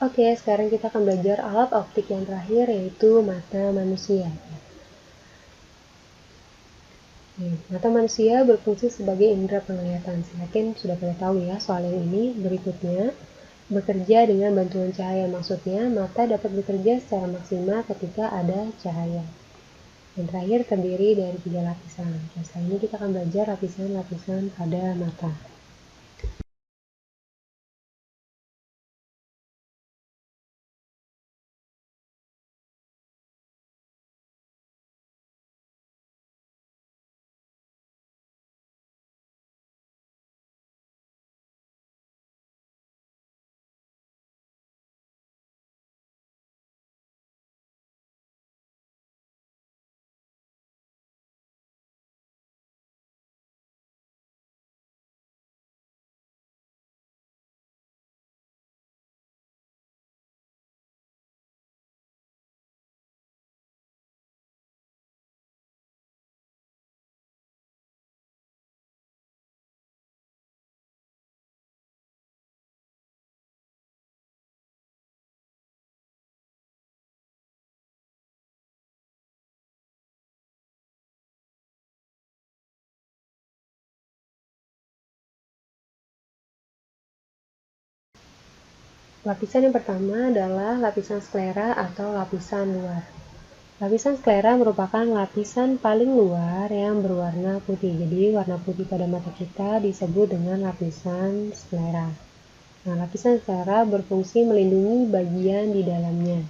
Oke, sekarang kita akan belajar alat optik yang terakhir, yaitu mata manusia. Mata manusia berfungsi sebagai indera penglihatan. Saya yakin sudah pada tahu ya soal yang ini. Berikutnya, bekerja dengan bantuan cahaya. Maksudnya, mata dapat bekerja secara maksimal ketika ada cahaya. Yang terakhir terdiri dari 3 lapisan. Setelah ini kita akan belajar lapisan-lapisan pada mata. Lapisan yang pertama adalah lapisan sklera atau lapisan luar. Lapisan sklera merupakan lapisan paling luar yang berwarna putih. Jadi warna putih pada mata kita disebut dengan lapisan sklera. Nah, lapisan sklera berfungsi melindungi bagian di dalamnya.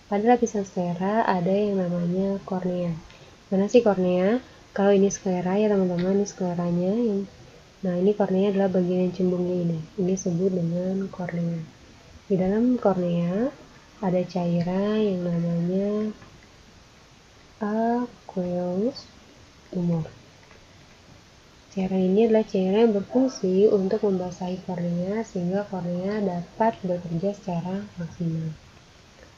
Pada lapisan sklera ada yang namanya kornea. Mana sih kornea? Kalau ini sklera ya teman-teman, ini skleranya. Nah, ini kornea adalah bagian yang cembungnya ini. Ini disebut dengan kornea. Di dalam kornea ada cairan yang namanya aqueous humor. Cairan ini adalah cairan yang berfungsi untuk membasahi kornea sehingga kornea dapat bekerja secara maksimal.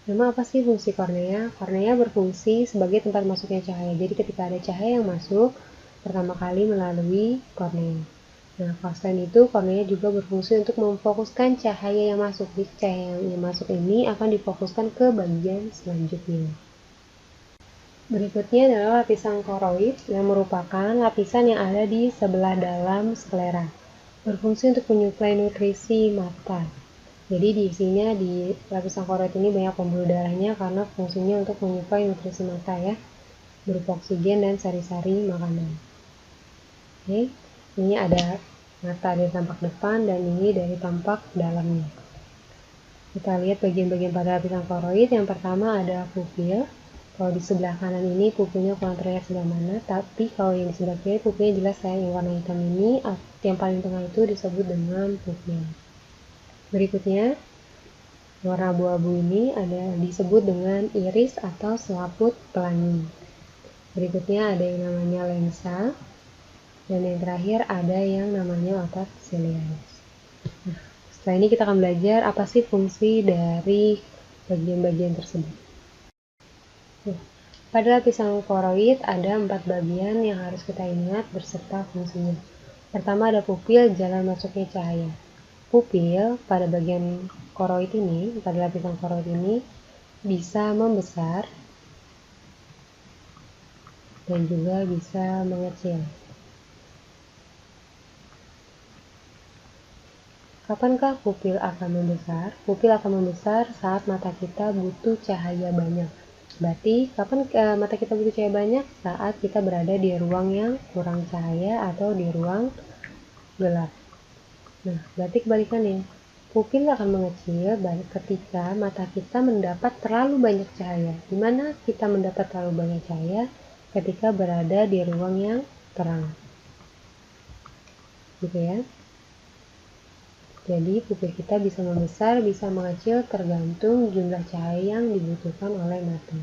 Memang apa sih fungsi kornea? Kornea berfungsi sebagai tempat masuknya cahaya. Jadi ketika ada cahaya yang masuk, pertama kali melalui kornea. Nah, selain itu, kornea juga berfungsi untuk memfokuskan cahaya yang masuk. Jadi cahaya yang masuk ini akan difokuskan ke bagian selanjutnya. Berikutnya adalah lapisan koroid yang merupakan lapisan yang ada di sebelah dalam sklera. Berfungsi untuk menyuplai nutrisi mata. Jadi di sini di lapisan koroid ini banyak pembuluh darahnya karena fungsinya untuk menyuplai nutrisi mata ya, berupa oksigen dan sari-sari makanan. Oke, ini ada mata dari tampak depan dan ini dari tampak dalamnya. Kita lihat bagian-bagian pada lapisan koroid. Yang pertama ada pupil. Kalau di sebelah kanan ini pupilnya kurang terlihat sebelah mana, tapi kalau yang di sebelah kiri pupilnya jelas ya, yang warna hitam ini, yang paling tengah itu disebut dengan pupil. Berikutnya, warna abu-abu ini ada disebut dengan iris atau selaput pelangi. Berikutnya ada yang namanya lensa, dan yang terakhir ada yang namanya otot ciliaris. Nah, setelah ini kita akan belajar apa sih fungsi dari bagian-bagian tersebut. Pada lapisan koroid ada 4 bagian yang harus kita ingat beserta fungsinya. Pertama ada pupil, jalan masuknya cahaya. Pupil pada bagian koroid ini, pada lapisan koroid ini bisa membesar dan juga bisa mengecil. Kapankah pupil akan membesar? Pupil akan membesar saat mata kita butuh cahaya banyak. Berarti kapan mata kita butuh cahaya banyak? Saat kita berada di ruang yang kurang cahaya atau di ruang gelap. Nah, berarti kebalikannya. Pupil akan mengecil ketika mata kita mendapat terlalu banyak cahaya. Di mana kita mendapat terlalu banyak cahaya? Ketika berada di ruang yang terang. Gitu ya. Jadi pupil kita bisa membesar, bisa mengecil tergantung jumlah cahaya yang dibutuhkan oleh mata.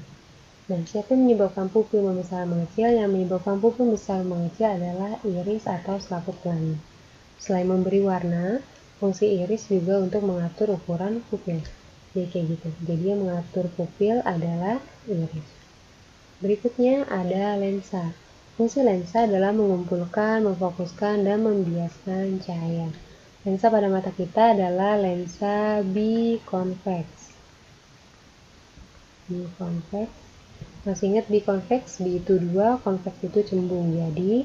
Nah, siapa yang menyebabkan pupil membesar mengecil? Yang menyebabkan pupil membesar mengecil adalah iris atau selaput pelangi. Selain memberi warna, fungsi iris juga untuk mengatur ukuran pupil. Jadi kayak gitu. Jadi yang mengatur pupil adalah iris. Berikutnya ada lensa. Fungsi lensa adalah mengumpulkan, memfokuskan, dan membiaskan cahaya. Lensa pada mata kita adalah lensa biconvex. Biconvex. Masih ingat biconvex? Bi itu 2, convex itu cembung. Jadi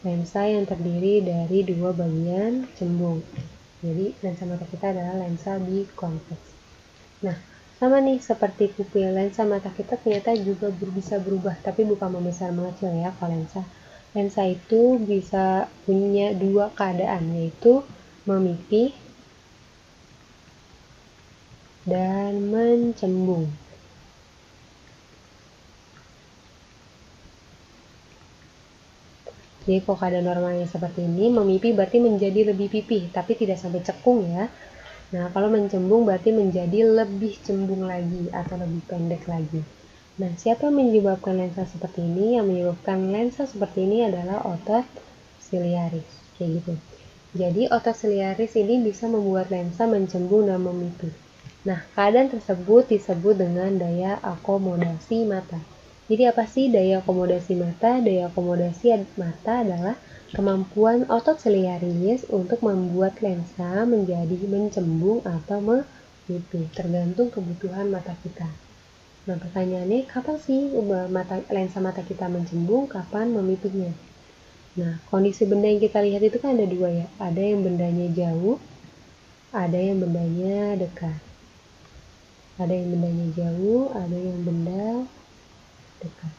lensa yang terdiri dari 2 bagian cembung. Jadi lensa mata kita adalah lensa biconvex. Nah, sama nih seperti pupil, lensa mata kita ternyata juga bisa berubah, tapi bukan membesar mengecil ya kalau lensa. Lensa itu bisa punya 2 keadaan, yaitu memipih dan mencembung. Jadi kalau keadaan normalnya seperti ini, memipih berarti menjadi lebih pipih, tapi tidak sampai cekung ya. Nah, kalau mencembung berarti menjadi lebih cembung lagi atau lebih pendek lagi. Nah, siapa yang menyebabkan lensa seperti ini? Yang menyebabkan lensa seperti ini adalah otot siliaris, kayak gitu. Jadi, otot siliaris ini bisa membuat lensa mencembung dan memipih. Nah, keadaan tersebut disebut dengan daya akomodasi mata. Jadi apa sih daya akomodasi mata? Daya akomodasi mata adalah kemampuan otot siliaris untuk membuat lensa menjadi mencembung atau memipih, tergantung kebutuhan mata kita. Nah, pertanyaannya kapan sih lensa mata kita mencembung, kapan memipihnya? Nah, kondisi benda yang kita lihat itu kan ada 2 ya. Ada yang bendanya jauh, ada yang bendanya dekat. Ada yang bendanya jauh, ada yang benda dekat.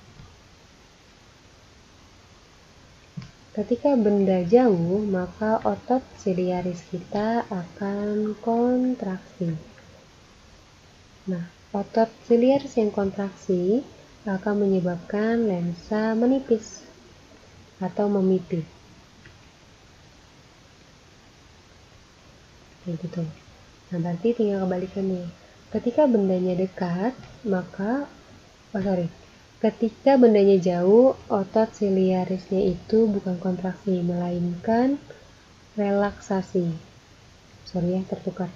Ketika benda jauh, maka otot siliaris kita akan kontraksi. Nah, otot siliaris yang kontraksi akan menyebabkan lensa menipis atau memipih. Kayak gitu. Nah, berarti tinggal kebalikan nih. Ketika bendanya dekat, maka ketika bendanya jauh, otot siliarisnya itu bukan kontraksi, melainkan relaksasi. Sorry ya, tertukar.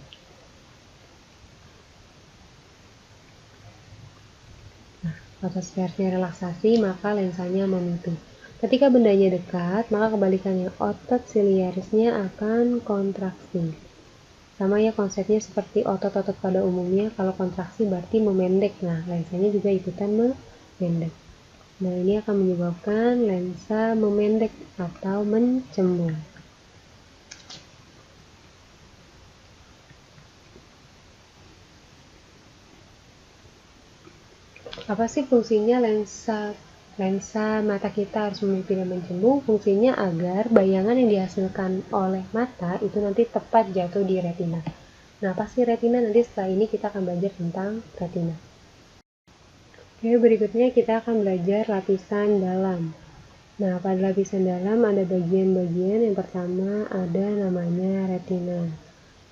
Nah, otot siliarisnya relaksasi, maka lensanya memipih. Ketika bendanya dekat, maka kebalikannya, otot siliarisnya akan kontraksi. Sama ya konsepnya seperti otot-otot pada umumnya, kalau kontraksi berarti memendek. Nah, lensanya juga ikutan memendek. Nah, ini akan menyebabkan lensa memendek atau mencembung. Apa sih fungsinya lensa mata kita harus memipih dan mencembung? Fungsinya agar bayangan yang dihasilkan oleh mata itu nanti tepat jatuh di retina. Nah, apa sih retina? Nanti setelah ini kita akan belajar tentang retina. Oke, berikutnya kita akan belajar lapisan dalam. Nah, pada lapisan dalam ada bagian-bagian. Yang pertama ada namanya retina.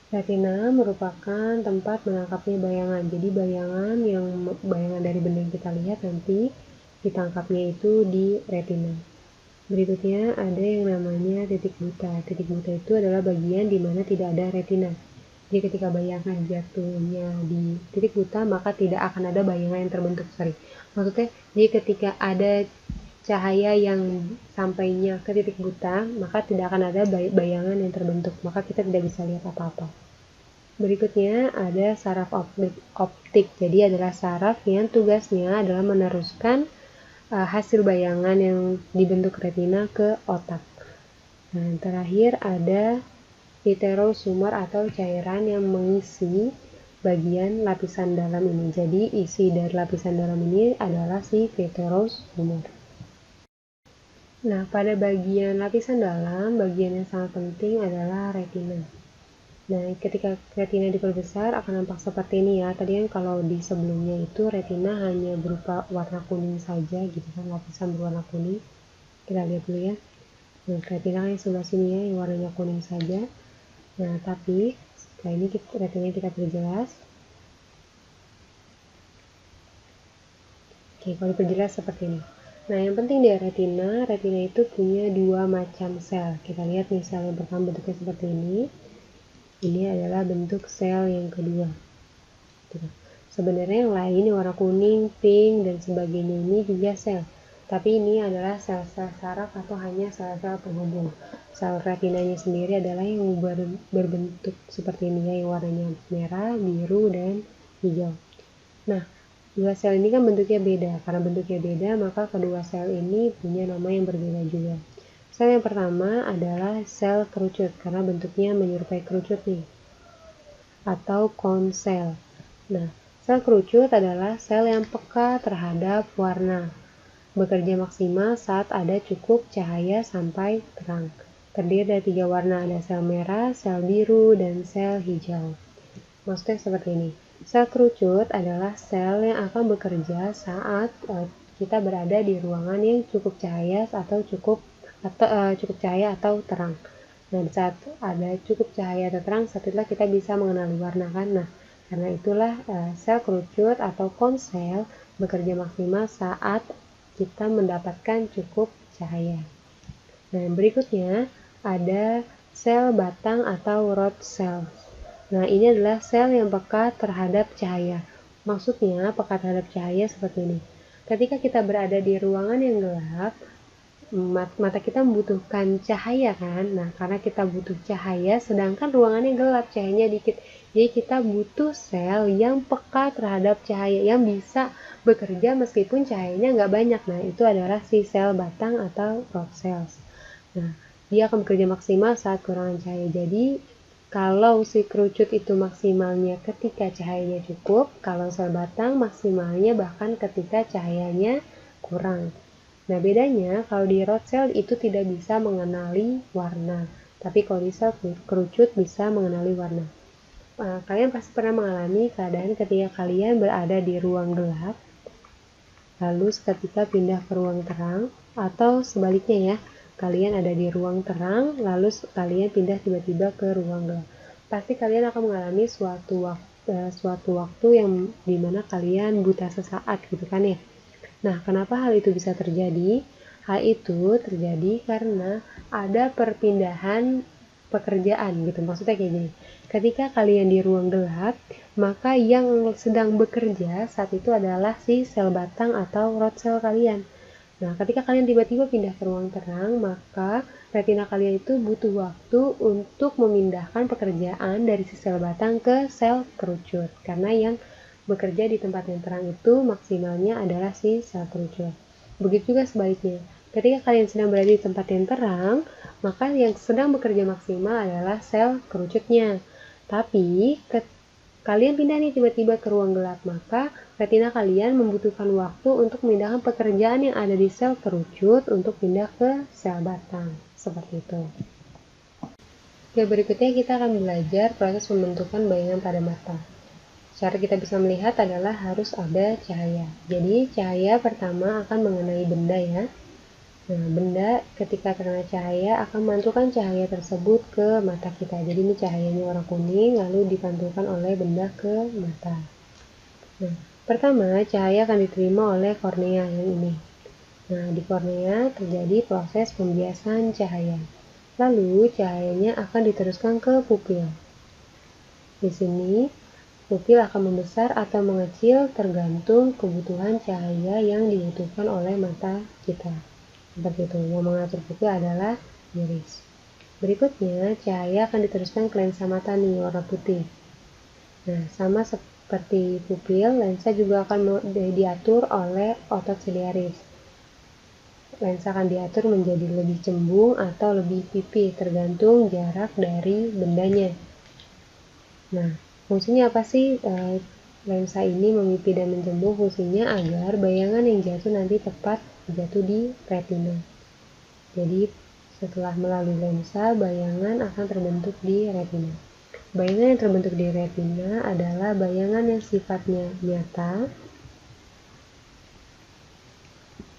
Retina merupakan tempat menangkapnya bayangan. Jadi bayangan dari benda yang kita lihat nanti ditangkapnya itu di retina. Berikutnya ada yang namanya titik buta. Titik buta itu adalah bagian di mana tidak ada retina. Jadi ketika bayangan jatuhnya di titik buta, maka tidak akan ada bayangan yang terbentuk. Maksudnya, jadi ketika ada cahaya yang sampainya ke titik buta, maka tidak akan ada bayangan yang terbentuk. Maka kita tidak bisa lihat apa-apa. Berikutnya ada saraf optik. Jadi adalah saraf yang tugasnya adalah meneruskan hasil bayangan yang dibentuk retina ke otak. Nah, yang terakhir ada vitreosumor atau cairan yang mengisi bagian lapisan dalam ini. Jadi isi dari lapisan dalam ini adalah si vitreosumor. Nah, pada bagian lapisan dalam, bagian yang sangat penting adalah retina. Nah, ketika retina diperbesar akan nampak seperti ini ya. Tadi kan kalau di sebelumnya itu retina hanya berupa warna kuning saja gitu kan, lapisan berwarna kuning. Kita lihat dulu ya. Nah, retina yang sebelah sini ya, yang warnanya kuning saja. Nah, tapi setelah ini retina kita perjelas. Oke, kalau diperjelas seperti ini. Nah, yang penting di retina itu punya 2 macam sel. Kita lihat nih, sel yang pertama bentuknya seperti ini. Ini adalah bentuk sel yang kedua. Sebenarnya yang lain yang warna kuning, pink, dan sebagainya ini juga sel. Tapi ini adalah sel-sel saraf atau hanya sel-sel penghubung. Sel retinanya sendiri adalah yang berbentuk seperti ini, yang warnanya merah, biru, dan hijau. Nah, dua sel ini kan bentuknya beda. Karena bentuknya beda, maka kedua sel ini punya nama yang berbeda juga. Sel yang pertama adalah sel kerucut, karena bentuknya menyerupai kerucut nih, atau cone cell. Nah, sel kerucut adalah sel yang peka terhadap warna, bekerja maksimal saat ada cukup cahaya sampai terang. Terdiri dari 3 warna, ada sel merah, sel biru, dan sel hijau. Maksudnya seperti ini. Sel kerucut adalah sel yang akan bekerja saat kita berada di ruangan yang cukup cahaya atau cukup cahaya atau terang. Nah, saat ada cukup cahaya atau terang, saat itulah kita bisa mengenali warna kan. Nah, karena itulah sel kerucut atau cone cell bekerja maksimal saat kita mendapatkan cukup cahaya. Nah, berikutnya ada sel batang atau rod cell. Nah, ini adalah sel yang peka terhadap cahaya. Maksudnya, peka terhadap cahaya seperti ini. Ketika kita berada di ruangan yang gelap, mata kita membutuhkan cahaya kan. Nah, karena kita butuh cahaya, sedangkan ruangannya gelap, cahayanya dikit. Jadi kita butuh sel yang peka terhadap cahaya, yang bisa bekerja meskipun cahayanya nggak banyak. Nah, itu adalah si sel batang atau rod cells. Nah, dia akan bekerja maksimal saat kekurangan cahaya. Jadi, kalau si kerucut itu maksimalnya ketika cahayanya cukup, kalau sel batang maksimalnya bahkan ketika cahayanya kurang. Nah, bedanya kalau di rod cell itu tidak bisa mengenali warna, tapi kalau di sel kerucut bisa mengenali warna. Kalian pasti pernah mengalami keadaan ketika kalian berada di ruang gelap, lalu seketika pindah ke ruang terang, atau sebaliknya ya, kalian ada di ruang terang, lalu kalian pindah tiba-tiba ke ruang gelap. Pasti kalian akan mengalami suatu waktu yang dimana kalian buta sesaat gitu kan ya. Nah, kenapa hal itu bisa terjadi? Hal itu terjadi karena ada perpindahan pekerjaan gitu. Maksudnya kayak gini. Ketika kalian di ruang gelap, maka yang sedang bekerja saat itu adalah si sel batang atau rod cell kalian. Nah, ketika kalian tiba-tiba pindah ke ruang terang, maka retina kalian itu butuh waktu untuk memindahkan pekerjaan dari si sel batang ke sel kerucut. Karena yang bekerja di tempat yang terang itu maksimalnya adalah si sel kerucut. Begitu juga sebaliknya. Ketika kalian sedang berada di tempat yang terang, maka yang sedang bekerja maksimal adalah sel kerucutnya. Tapi kalian pindah nih tiba-tiba ke ruang gelap, maka retina kalian membutuhkan waktu untuk memindahkan pekerjaan yang ada di sel kerucut untuk pindah ke sel batang. Seperti itu. Oke, berikutnya kita akan belajar proses pembentukan bayangan pada mata. Cara kita bisa melihat adalah harus ada cahaya. Jadi cahaya pertama akan mengenai benda ya. Nah, benda ketika terkena cahaya akan memantulkan cahaya tersebut ke mata kita. Jadi ini cahayanya warna kuning lalu dipantulkan oleh benda ke mata. Nah, pertama cahaya akan diterima oleh kornea yang ini. Nah, di kornea terjadi proses pembiasan cahaya. Lalu cahayanya akan diteruskan ke pupil. Di sini pupil akan membesar atau mengecil tergantung kebutuhan cahaya yang dibutuhkan oleh mata kita. Seperti itu, yang mengatur pupil adalah iris. Berikutnya, cahaya akan diteruskan ke lensa mata nih, warna putih. Nah, sama seperti pupil, lensa juga akan diatur oleh otot siliaris. Lensa akan diatur menjadi lebih cembung atau lebih pipih, tergantung jarak dari bendanya. Nah, fungsinya apa sih lensa ini memipih dan mencembung? Fungsinya agar bayangan yang jatuh nanti tepat jatuh di retina. Jadi setelah melalui lensa, bayangan akan terbentuk di retina. Bayangan yang terbentuk di retina adalah bayangan yang sifatnya nyata,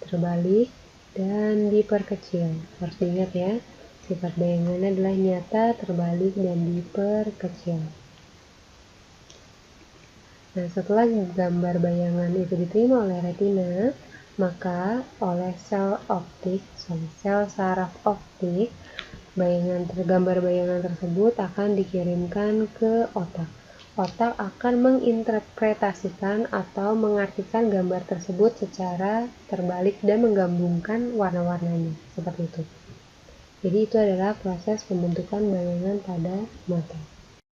terbalik, dan diperkecil. Harus diingat ya, sifat bayangannya adalah nyata, terbalik, dan diperkecil. Nah, setelah gambar bayangan itu diterima oleh retina, maka oleh sel saraf optik, gambar bayangan tersebut akan dikirimkan ke otak. otak akan menginterpretasikan atau mengartikan gambar tersebut secara terbalik dan menggabungkan warna-warnanya, seperti itu. Jadi itu adalah proses pembentukan bayangan pada mata.